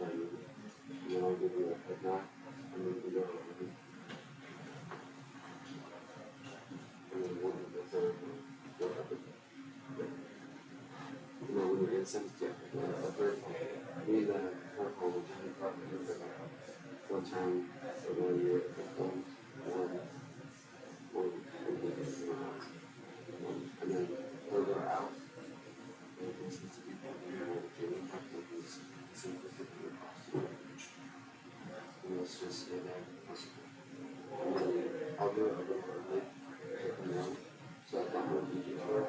And then I'll give you a head nod, and then you go over here. And then we'll do the third one. Go up again. And then when you're incense, yeah, the third one. You need the fourth one, which is the front end of the one time, so when you're at the point, and then further out, and let's just stay there. I'll do it a little early, so that will be detour.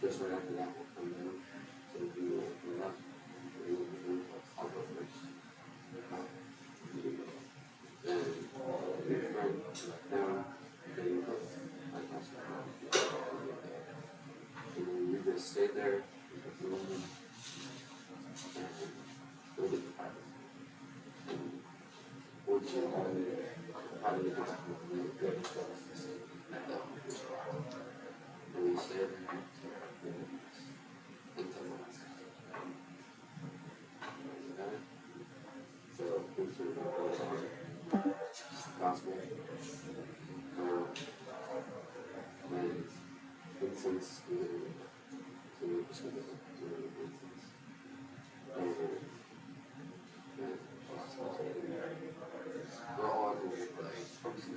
Just right after that will come down. So if you will come up, I'll go first. Then you right down, then you go like that. And then you just stay there, and go to the fire. Once you're probably just good and you stay there until the last time. Okay? So, things are gospel, and incense, so we're just going to do incense. And we're all going to pray from some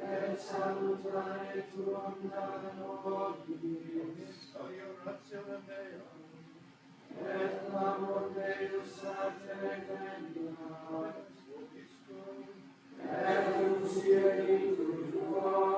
et salutare tuum da nobis, et labor Deus a te grandias, et usieri tuo.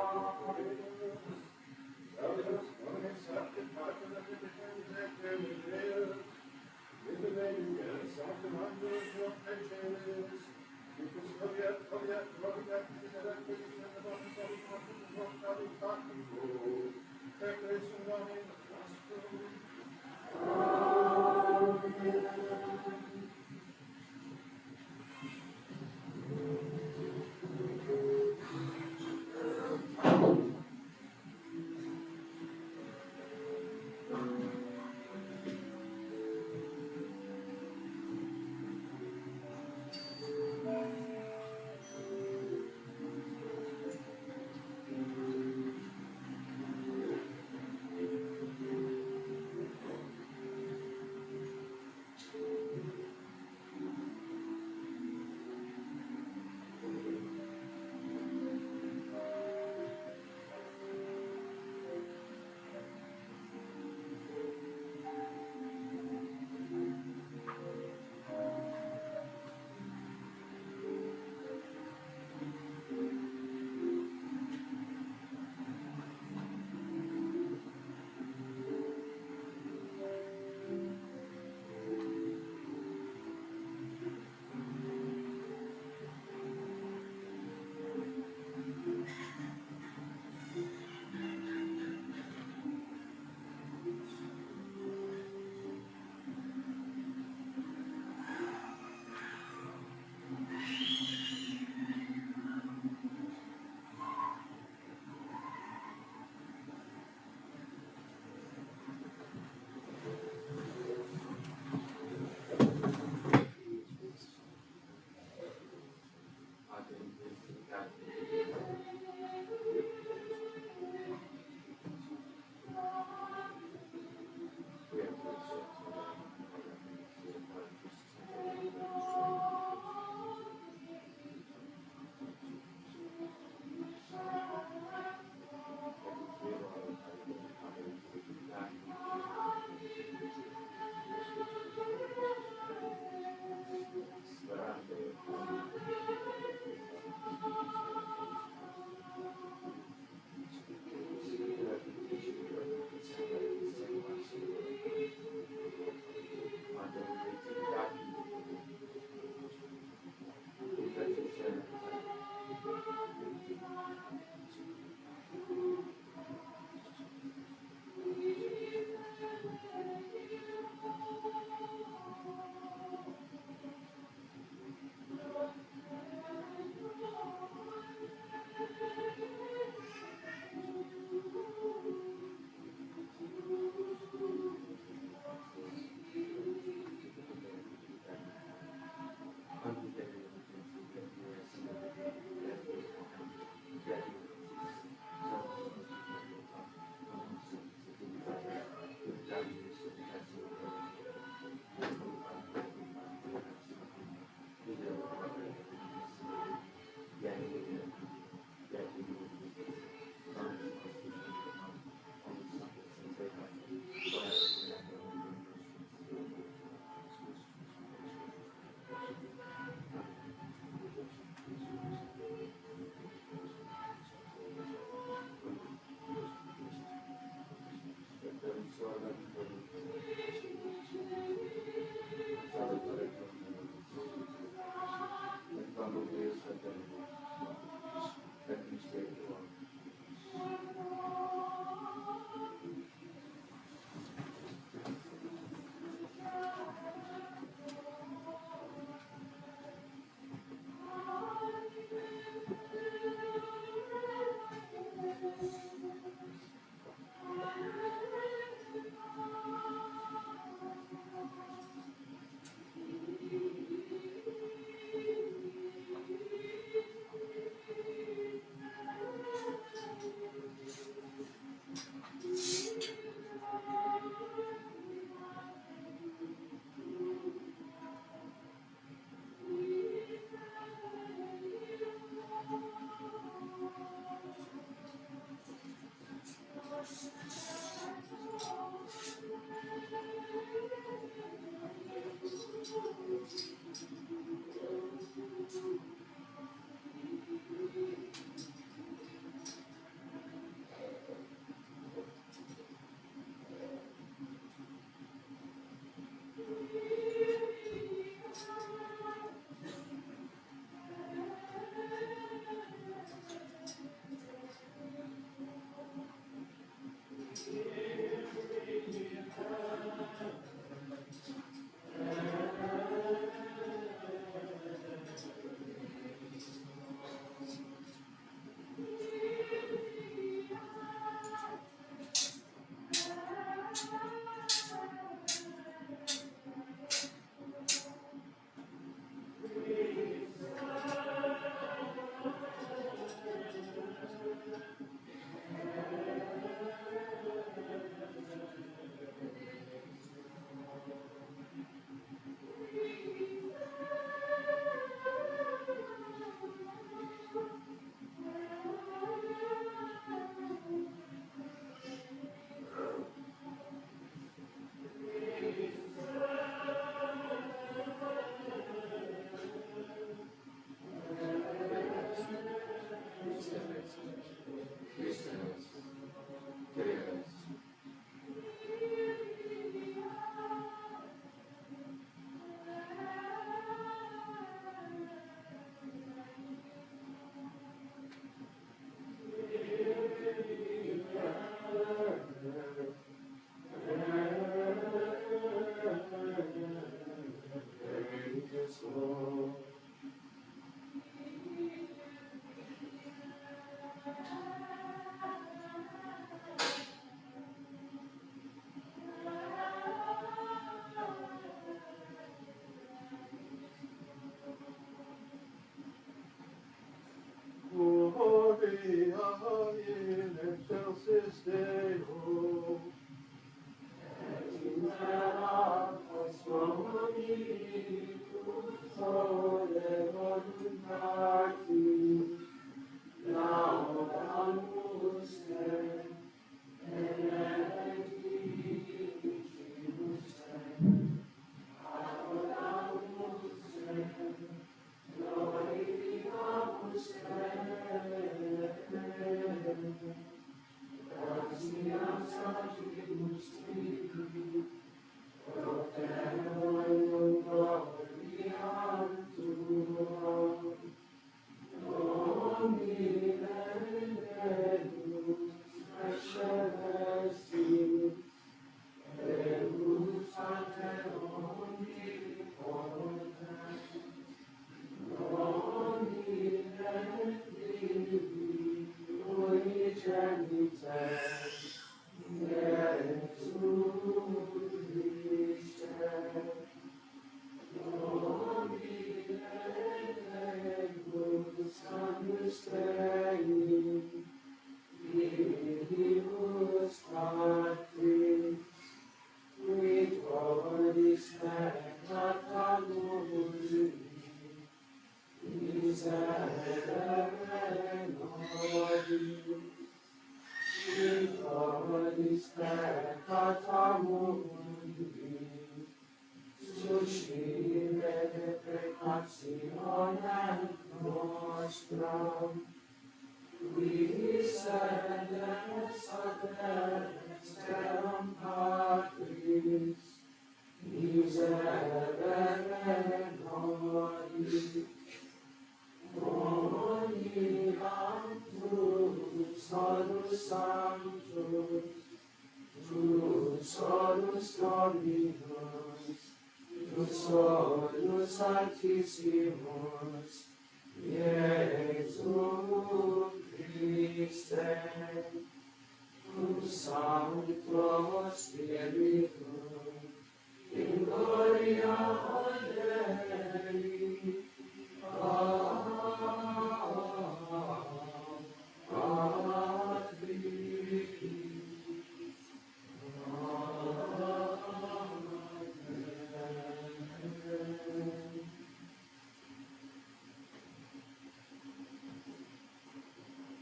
Deo.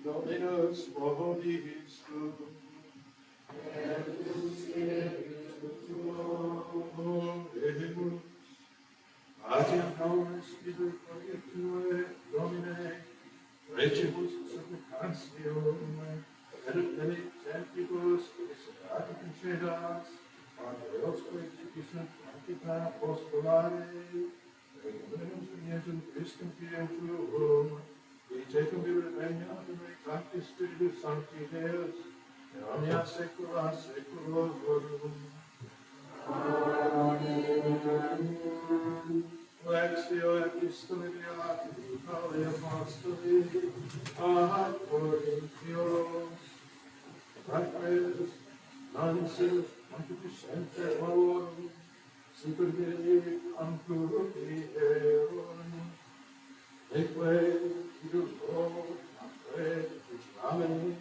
Dominus vobiscum. Oremus. Atiam nomen spiritu Tue, Domine, recibus supplicatium, et centibus miserati concedas, Mateosque Ficus Sancta Apostolare, Regnum Iesus Christum Fideum Tuum, Tecum vivere regnum Sancti Spiritus Sancti Deus, et omnia saecula saeculorum. Lectio Epistolae Beati Pauli Apostoli ad Corinthios. Fratres, nonsis concupiscentes malorum, super Dei ancuri erum, eque idus Lord, apre, ameni,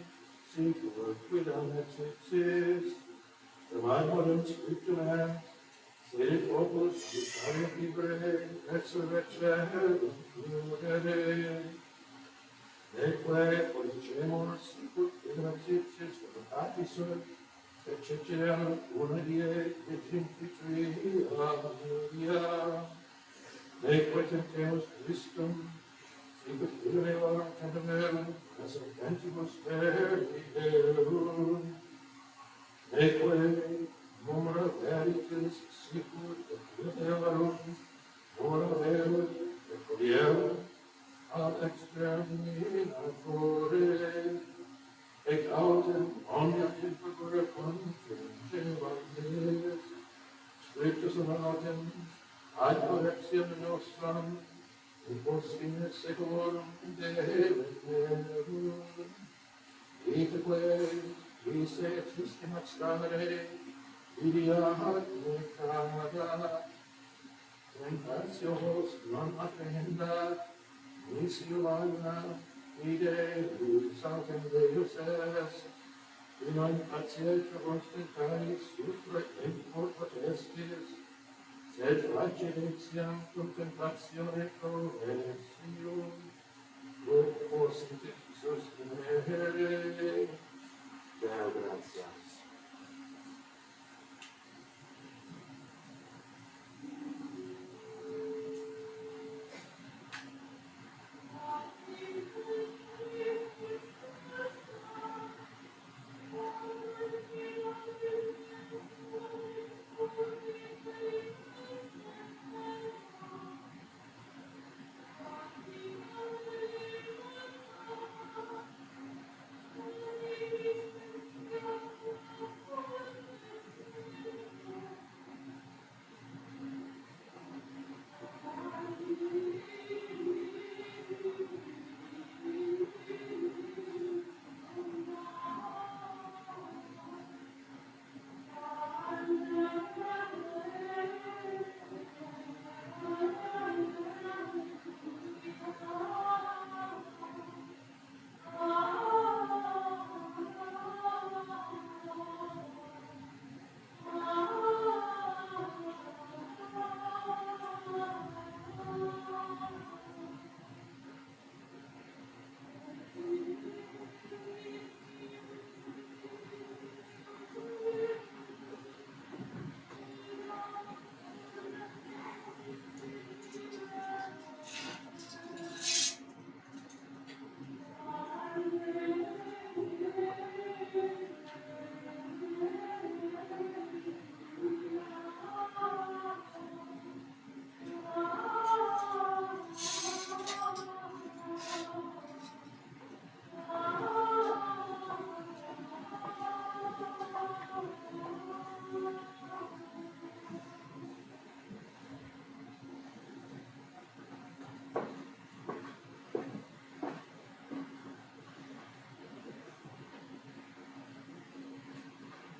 sicur quidam exercis, Evangelum scriptum est, sed opus salutaria libre, resurrectionem ludere. Neque pollicemus, sicut exercitis voluntatis sunt, et ceceram una die et infinitui alia. Neque temptemus Christum, sicut illuminum cantamerum, as adventibus perdiderum. Neque numero veritas sicut et illuminum, ora verum et codierum, ad exterminatore, et autem omnia infagora contingere, scriptus autem, ad correctione nostram, in post fine saeculorum deleterum. Itaque, vis et system extramere, idiat necada, tentatios non apprehendat, nisi humana, ide, saltem Deus est, non pazienza constantari supra tempor potestis, sed facilitiam contemplatione provene, Signor, o possit sostenere. Deo gratias.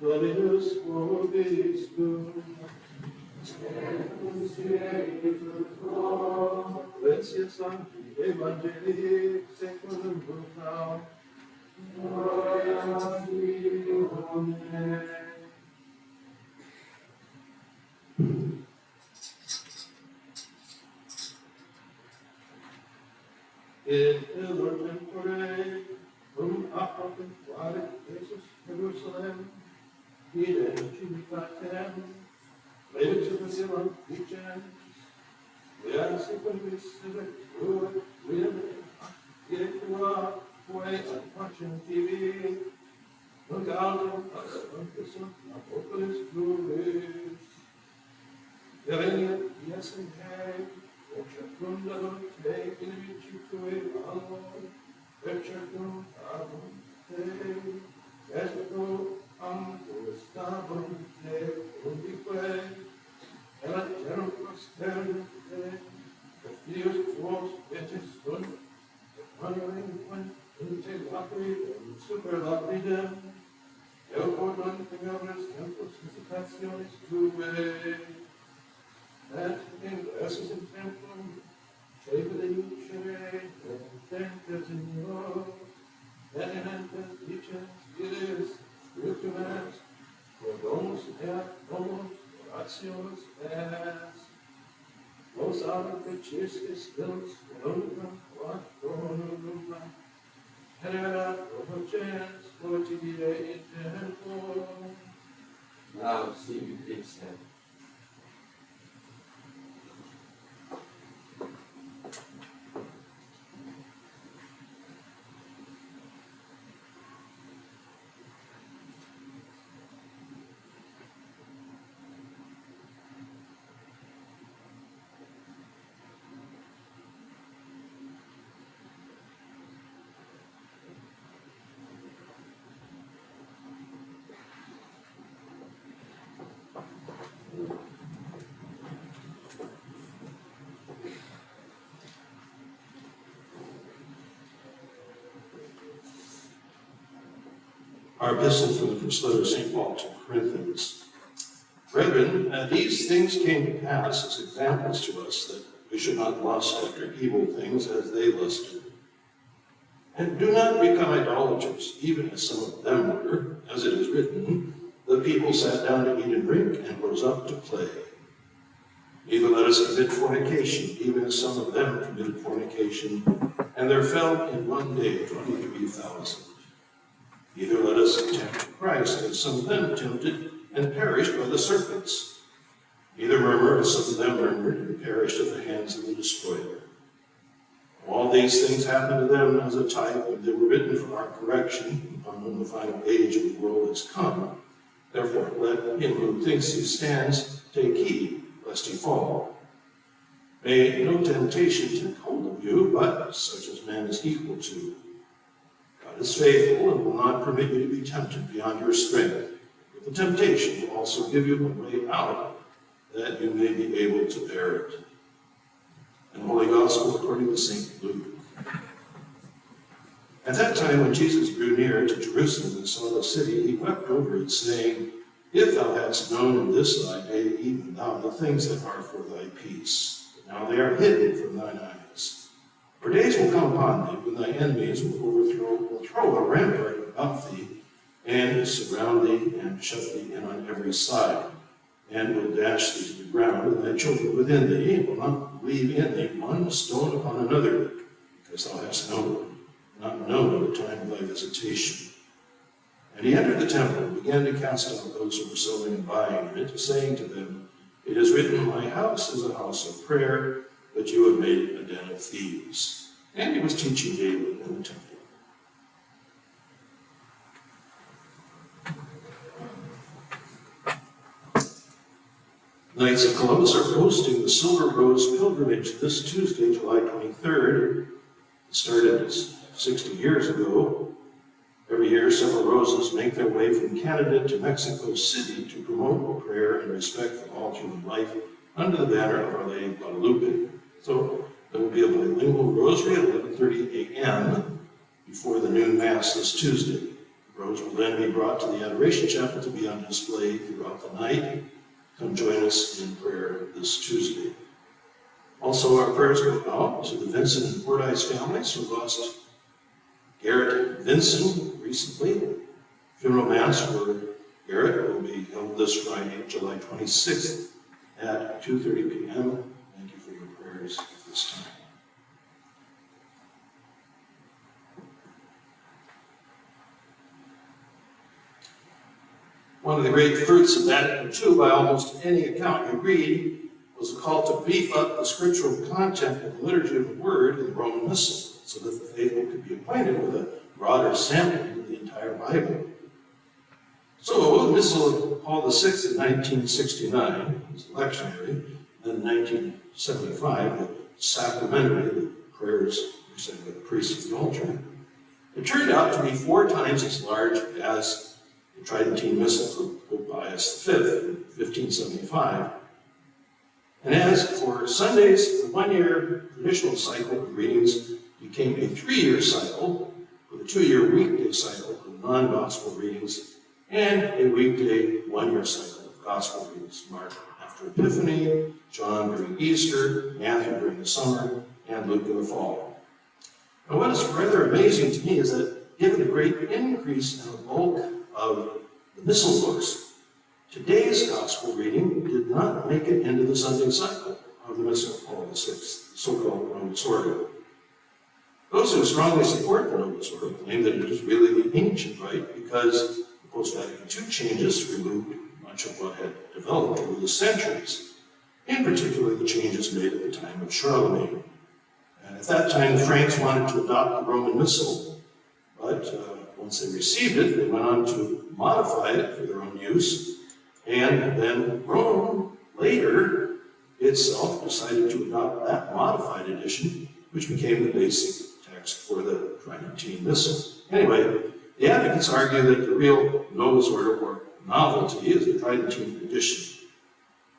Dominus vobiscum, Lectio Sancti Evangelii secundum Lucam, Gloria tibi, Domine. In illo tempore, apud quare Jesus Jerusalem, ide civitatem, legislativum dicens, via secundis selectur, tua quae ad pacem tibi, nunc autem assumptus apocalypse pluris, veniet dies in hei, circundam te in vicitue amor, et circundam te, et ancus stabum te undique, et terrum posterum te, et Deus tuos vetus sunt, et manuem in te lapidem, super lapidem, et quodam tegabris tempus visitationis tuae, et in versus in templum, cede lucere, et tempus in io, et in entes dicens iris, spiritum est, quo domus et domus orationis est, nos articiscisils, quodum quatronum, heredat provoces, quotidie in tempum. Now, sibi Christe. Our epistle from the first letter of St. Paul to the Corinthians. Brethren, these things came to pass as examples to us, that we should not lust after evil things as they lusted. And do not become idolaters, even as some of them were. as it is written, the people sat down to eat and drink and rose up to play. Neither let us commit fornication, even as some of them committed fornication, and there fell in one day 23,000. Neither let us tempt Christ, as some of them tempted and perished by the serpents. Neither murmur, as some of them murmured and perished at the hands of the destroyer. All these things happened to them as a type, and they were written for our correction, upon whom the final age of the world has come. Therefore, let him who thinks he stands take heed, lest he fall. May no temptation take hold of you, but such as man is equal to. God is faithful and will not permit you to be tempted beyond your strength. But the temptation will also give you a way out, that you may be able to bear it. And Holy Gospel according to St. Luke. At that time, when Jesus drew near to Jerusalem and saw the city, he wept over it, saying, If thou hadst known in this thy day, even thou, the things that are for thy peace, but now they are hidden from thine eyes. For days will come upon thee, when thy enemies will throw a rampart about thee, and surround thee, and shut thee in on every side, and will dash thee to the ground, and thy children within thee, and will not leave in thee one stone upon another, because thou hast not known the time of thy visitation. And he entered the temple and began to cast out those who were selling and buying in it, saying to them, It is written, My house is a house of prayer, but you have made it a den of thieves. And he was teaching daily in the temple. Knights of Columbus are hosting the Silver Rose Pilgrimage this Tuesday, July 23rd. It started 60 years ago. Every year, several roses make their way from Canada to Mexico City to promote prayer and respect for all human life under the banner of Our Lady of Guadalupe. So there will be a bilingual rosary at 11:30 a.m. before the noon Mass this Tuesday. The rose will then be brought to the Adoration Chapel to be on display throughout the night. Come join us in prayer this Tuesday. Also, our prayers go out to the Vincent and Fordyce families who lost Garrett Vinson recently. Funeral Mass for Garrett will be held this Friday, July 26th at 2:30 p.m. Thank you for your prayers at this time. One of the great fruits of Vatican II, by almost any account you read, was a call to beef up the scriptural content of the liturgy of the Word in the Roman Missal, so that the faithful could be acquainted with a broader sampling of the entire Bible. So, the Missal of Paul VI in 1969 was lectionary, then in 1975, the sacramentary, the prayers recited by the priest of the altar. It turned out to be 4 times as large as the Tridentine Missal from Pope Pius V in 1575. And as for Sundays, the 1-year traditional cycle of readings became a 3-year cycle, with a 2-year weekday cycle of non-gospel readings, and a weekday 1-year cycle of gospel readings, Mark after Epiphany, John during Easter, Matthew during the summer, and Luke in the fall. Now, what is rather amazing to me is that given the great increase in the bulk of the missal books, today's gospel reading did not make it into the Sunday cycle of the Missal of Paul VI, the so-called Novus Ordo. Those who strongly support the Novus Ordo claim that it is really the ancient rite because the post-Vatican II changes removed much of what had developed over the centuries, in particular the changes made at the time of Charlemagne. And at that time, the Franks wanted to adopt the Roman Missal, but once they received it, they went on to modify it for their own use, and then Rome, later, itself decided to adopt that modified edition, which became the basic text for the Tridentine Missal. Anyway, the advocates argue that the real Novus Ordo, or novelty, is the Tridentine edition.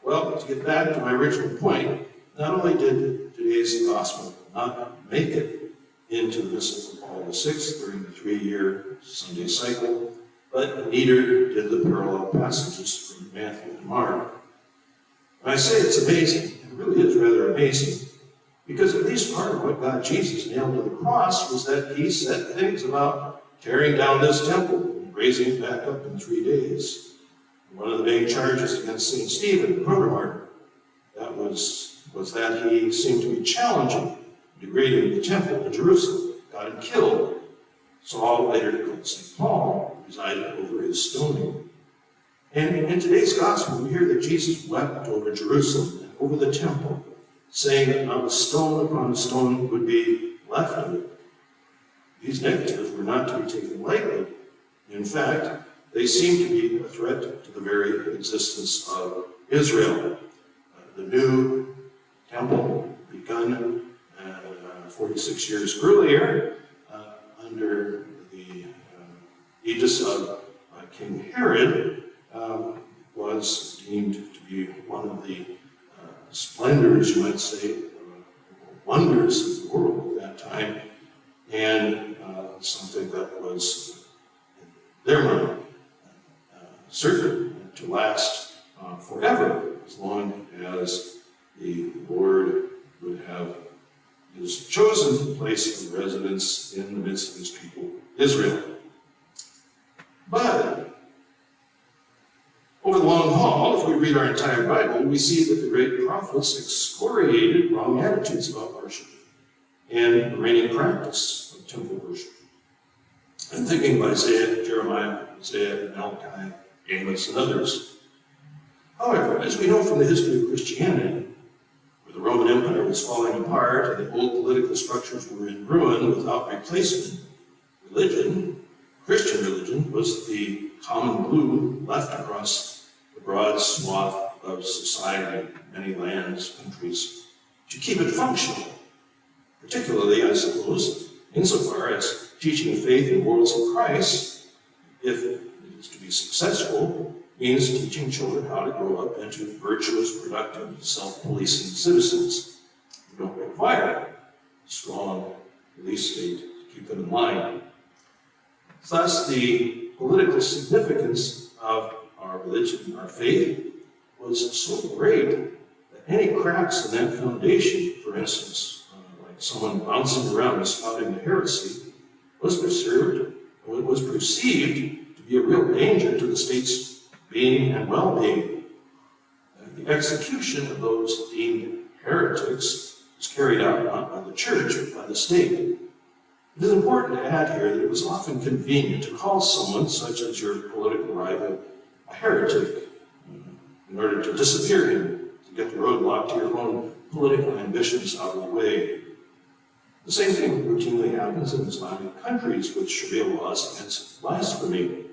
Well, to get back to my original point, not only did today's gospel not make it into the Missal of Paul VI during the 3-year Sunday cycle, but neither did the parallel passages from Matthew and Mark. When I say it's amazing, it really is rather amazing, because at least part of what got Jesus nailed to the cross was that he said things about tearing down this temple and raising him back up in 3 days. One of the main charges against St. Stephen, the proto-martyr, that was that he seemed to be challenging, degrading the temple in Jerusalem, got him killed. Saul, later called St. Paul, presided over his stoning. And in today's gospel, we hear that Jesus wept over Jerusalem and over the temple, saying that not a stone upon a stone would be left of it. These negatives were not to be taken lightly. In fact, they seem to be a threat to the very existence of Israel. The new temple, begun 46 years earlier, under the aegis of King Herod, was deemed to be one of the splendors, you might say, wonders of the world at that time, and something that was, in their mind, certain to last forever, as long as the Lord would have his chosen place of residence in the midst of his people, Israel. But over the long haul, if we read our entire Bible, we see that the great prophets excoriated wrong attitudes about worship and the reigning practice of temple worship. I'm thinking of Isaiah, Jeremiah, Isaiah, Malachi, Amos, and others. However, as we know from the history of Christianity, where the Roman Empire was falling apart and the old political structures were in ruin without replacement, religion, Christian religion, was the common glue left across the broad swath of society, many lands, countries, to keep it functional, particularly, I suppose, insofar as teaching faith in worlds of Christ, if it is to be successful, means teaching children how to grow up into virtuous, productive, self-policing citizens who don't require a strong police state to keep them in line. Thus, the political significance of our religion, our faith, was so great that any cracks in that foundation, for instance, like someone bouncing around and spouting a heresy, was perceived to be a real danger to the state's being and well-being. The execution of those deemed heretics was carried out not by the church, but by the state. It is important to add here that it was often convenient to call someone, such as your political rival, a heretic, in order to disappear him, to get the roadblock to your own political ambitions out of the way. The same thing routinely happens in Islamic countries with Sharia laws against blasphemy.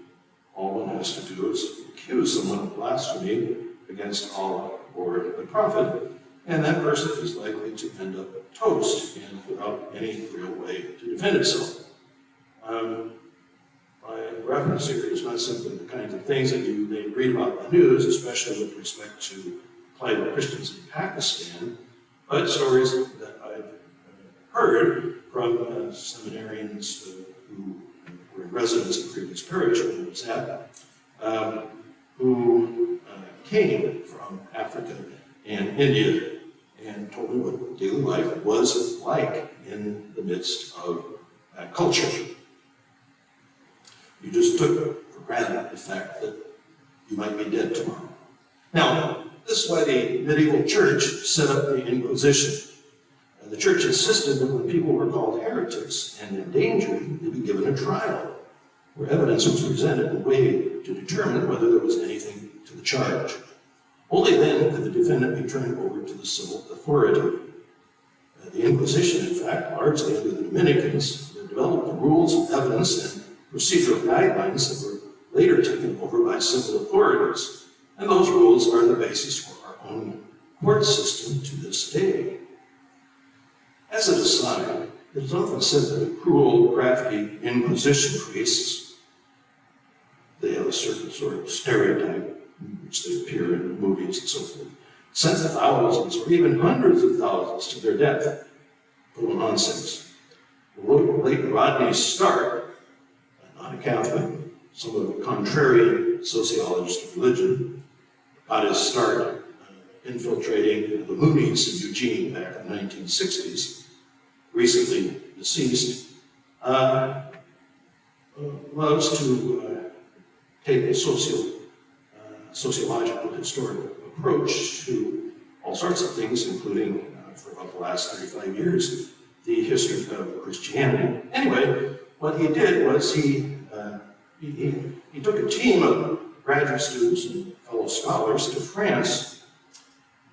All one has to do is accuse someone of blasphemy against Allah or the Prophet, and that person is likely to end up toast and without any real way to defend itself. My reference here is not simply the kinds of things that you may read about in the news, especially with respect to plight of Christians in Pakistan, but stories that I've heard from seminarians who were in residence in previous parish where I was at, who came from Africa and India and told me what daily life was like in the midst of that culture. You just took for granted the fact that you might be dead tomorrow. Now, this is why the medieval church set up the Inquisition. The church insisted that when people were called heretics and endangered, they be given a trial, where evidence was presented and weighed to determine whether there was anything to the charge. Only then could the defendant be turned over to the civil authority. The Inquisition, in fact, largely under the Dominicans, developed the rules of evidence and procedural guidelines that were later taken over by civil authorities. And those rules are the basis for our own court system to this day. As an aside, it is often said that the cruel, crafty Inquisition priests, they have a certain sort of stereotype in which they appear in movies and so forth, sent thousands or even hundreds of thousands to their death. Total nonsense. The late Rodney Stark, not a Catholic, somewhat of a contrarian sociologist of religion, got his start infiltrating the Moonies in Eugene back in the 1960s, recently deceased, loves to take a sociological, historical approach to all sorts of things, including, for about the last 35 years, the history of Christianity. Anyway, what he did was he took a team of graduate students and fellow scholars to France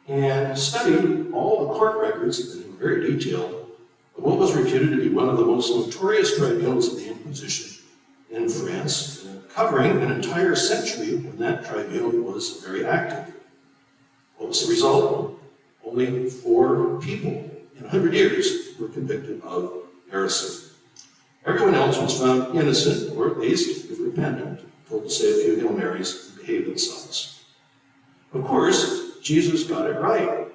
and studied all the court records in very detail of what was reputed to be one of the most notorious tribunals of the Inquisition in France, covering an entire century when that tribunal was very active. What was the result? Only 4 people in 100 years were convicted of heresy. Everyone else was found innocent, or at least, if repentant, told to say a few Hail Marys and behave themselves. Of course, Jesus got it right.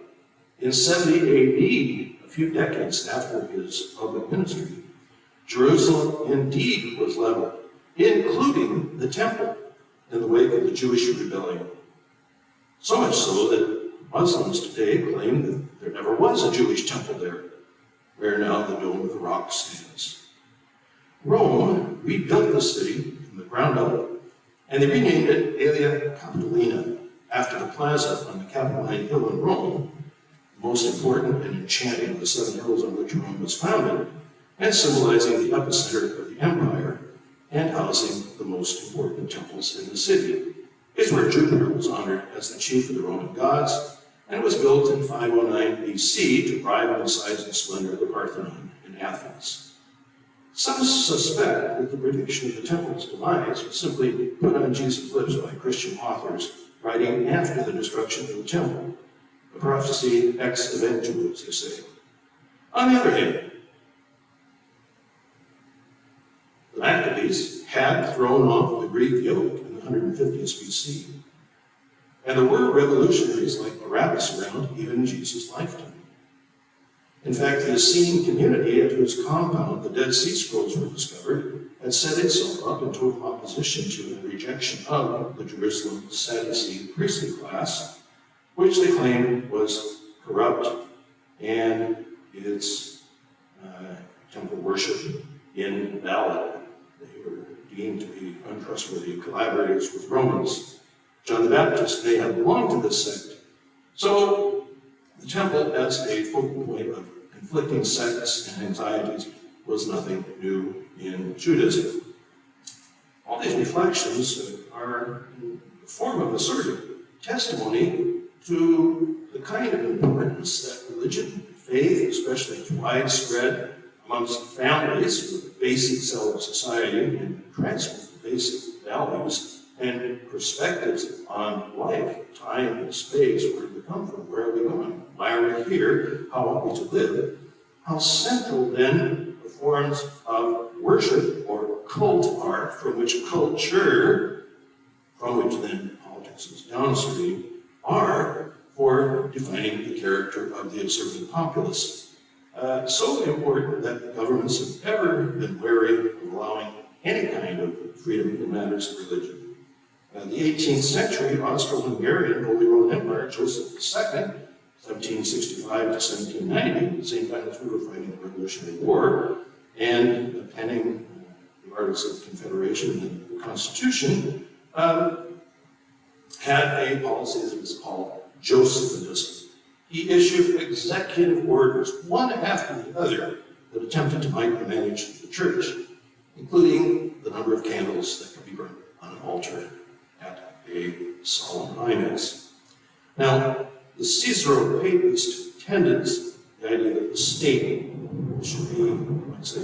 In 70 AD, a few decades after his public ministry, Jerusalem indeed was leveled, including the temple, in the wake of the Jewish rebellion. So much so that Muslims today claim that there never was a Jewish temple there, where now the Dome of the Rock stands. Rome rebuilt the city from the ground up, and they renamed it Aelia Capitolina, after the plaza on the Capitoline Hill in Rome, the most important and enchanting of the 7 hills on which Rome was founded, and symbolizing the epicenter of the empire, and housing the most important temples in the city. It's where Jupiter was honored as the chief of the Roman gods, and was built in 509 BC to rival the size and splendor of the Parthenon in Athens. Some suspect that the prediction of the temple's demise was simply put on Jesus' lips by Christian authors writing after the destruction of the temple, a prophecy ex eventuo, as they say. On the other hand, the Maccabees had thrown off the Greek yoke in the 150s BC, and there were revolutionaries like Barabbas around even in Jesus' lifetime. In fact, the Essene community at whose compound the Dead Sea Scrolls were discovered had set itself up in total opposition to and rejection of the Jerusalem Sadducee priestly class, which they claimed was corrupt and its temple worship invalid. They were deemed to be untrustworthy collaborators with Romans. John the Baptist may have belonged to this sect. So the temple, as a focal point of conflicting sects and anxieties, was nothing new in Judaism. All these reflections are in the form of a sort of testimony to the kind of importance that religion, faith, especially is widespread amongst families with the basic cell of society and transmit the basic values and perspectives on life, time and space, where do we come from, where are we going, why are we here, how ought we to live. How central then the forms of worship or cult are, from which culture, from which then politics is downstream, are for defining the character of the observant populace. So important that the governments have ever been wary of allowing any kind of freedom in matters of religion. In the 18th century, Austro-Hungarian Holy Roman Empire, Joseph II, 1765 to 1790, at the same time as we were fighting the Revolutionary War, and penning the Articles of Confederation and the Constitution, had a policy that was called Josephinism. He issued executive orders, one after the other, that attempted to micromanage the church, including the number of candles that could be burned on an altar at a solemn IMAX. Now, the Caesaro-Papist tendency, the idea that the state should be, I'd say,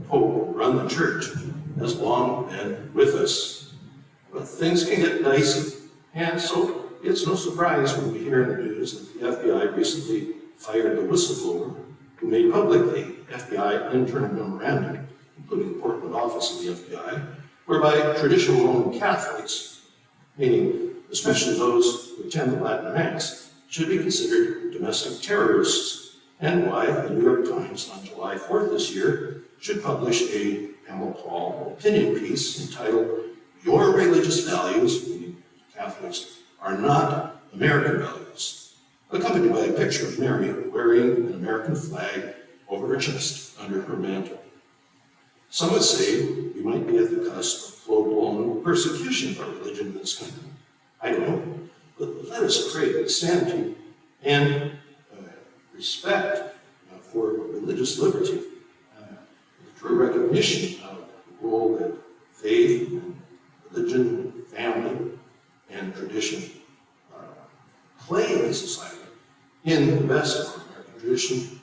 Pope, run the church, has long been with us. But things can get dicey, and so it's no surprise when we hear in the news that the FBI recently fired the whistleblower who made public the FBI internal memorandum, including the Portland office of the FBI, whereby traditional Roman Catholics, meaning especially those who attend the Latin Mass, should be considered domestic terrorists, and why the New York Times on July 4th this year should publish a Pamela Paul opinion piece entitled, "Your Religious Values," meaning Catholics, "are not American values," accompanied by a picture of Mary wearing an American flag over her chest under her mantle. Some would say we might be at the cusp of full-blown persecution of our in this country? I don't know. But let us create sanity and respect for religious liberty, true recognition of the role that faith and religion, family, and tradition play in society in the best of American tradition